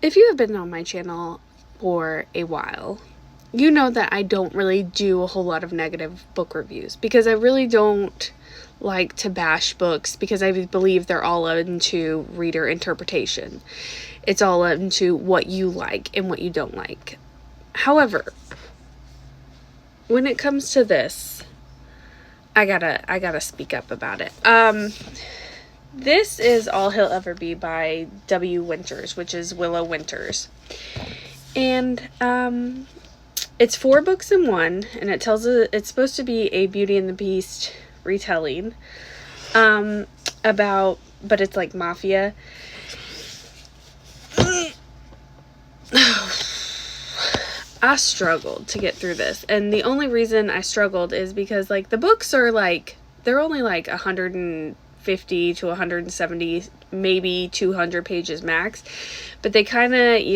if you have been on my channel for a while, you know that I don't really do a whole lot of negative book reviews because I really don't like to bash books because I believe they're all into reader interpretation. It's all into what you like and what you don't like. However, when it comes to this, I gotta speak up about it. This is All He'll Ever Be by W. Winters, which is Willow Winters. And, it's 4 books in one, and it's supposed to be a Beauty and the Beast retelling, but it's like mafia. I struggled to get through this, and the only reason I struggled is because, like, the books are, like, they're only, like, 150 to 170, maybe 200 pages max, but you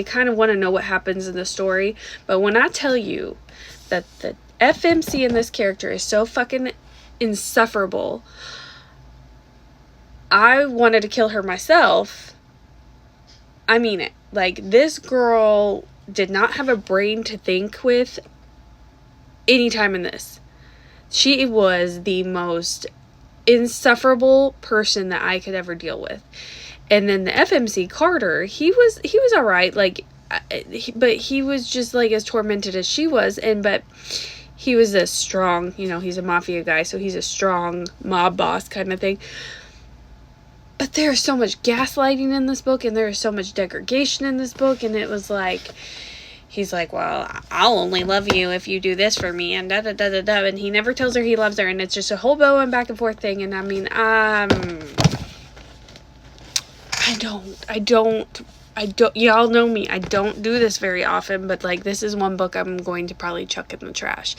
kind of want to know what happens in the story. But when I tell you that the FMC in this character is so fucking insufferable, I wanted to kill her myself. I mean it. Like, this girl did not have a brain to think with any time in this. She was the most insufferable person that I could ever deal with. And then the FMC Carter, he was all right, like, but he was just like as tormented as she was. But he was a strong, he's a mafia guy, so he's a strong mob boss kind of thing. But there's so much gaslighting in this book, and there is so much degradation in this book, and it was like, he's like, well, I'll only love you if you do this for me, and da-da-da-da-da, and he never tells her he loves her, and it's just a whole going back and forth thing, and I mean, I don't, y'all know me, I don't do this very often, but, like, this is one book I'm going to probably chuck in the trash.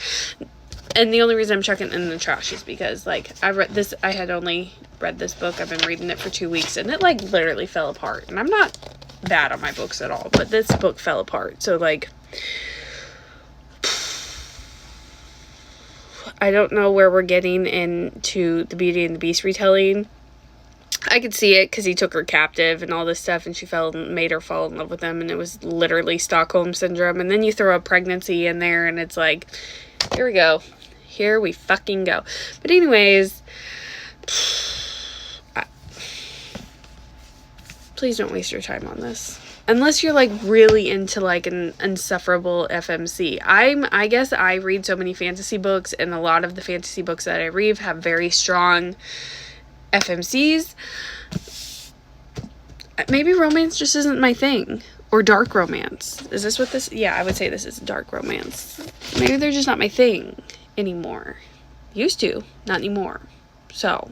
And the only reason I'm chucking it in the trash is because, like, I had only read this book, I've been reading it for 2 weeks, and it, like, literally fell apart. And I'm not bad on my books at all, but this book fell apart. So, like, I don't know where we're getting into the Beauty and the Beast retelling. I could see it because he took her captive and all this stuff, and she made her fall in love with him, and it was literally Stockholm Syndrome. And then you throw a pregnancy in there, and it's like, here we go. Here we fucking go. But anyways, please don't waste your time on this. Unless you're, like, really into, like, an insufferable FMC. I guess I read so many fantasy books, and a lot of the fantasy books that I read have very strong FMCs. Maybe romance just isn't my thing. Or dark romance. Is this what this... Yeah, I would say this is dark romance. Maybe they're just not my thing anymore. Used to. Not anymore. So,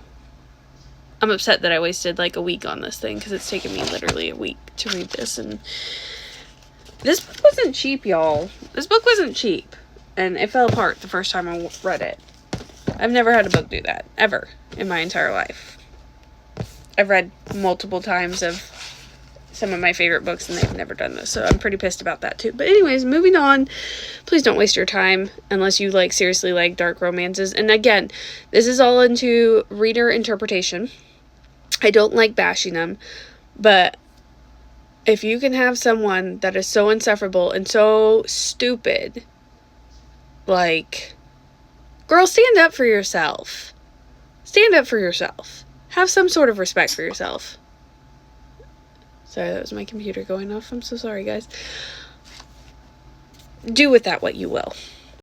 I'm upset that I wasted, like, a week on this thing, because it's taken me literally a week to read this, and this book wasn't cheap, y'all. This book wasn't cheap, and it fell apart the first time I read it. I've never had a book do that, ever, in my entire life. I've read multiple times of some of my favorite books, and they've never done this, so I'm pretty pissed about that too. But anyways, moving on. Please don't waste your time unless you, like, seriously like dark romances. And again, this is all into reader interpretation. I don't like bashing them, but if you can have someone that is so insufferable and so stupid, like, girl, stand up for yourself. Stand up for yourself. Have some sort of respect for yourself. Sorry, that was my computer going off. I'm so sorry, guys. Do with that what you will.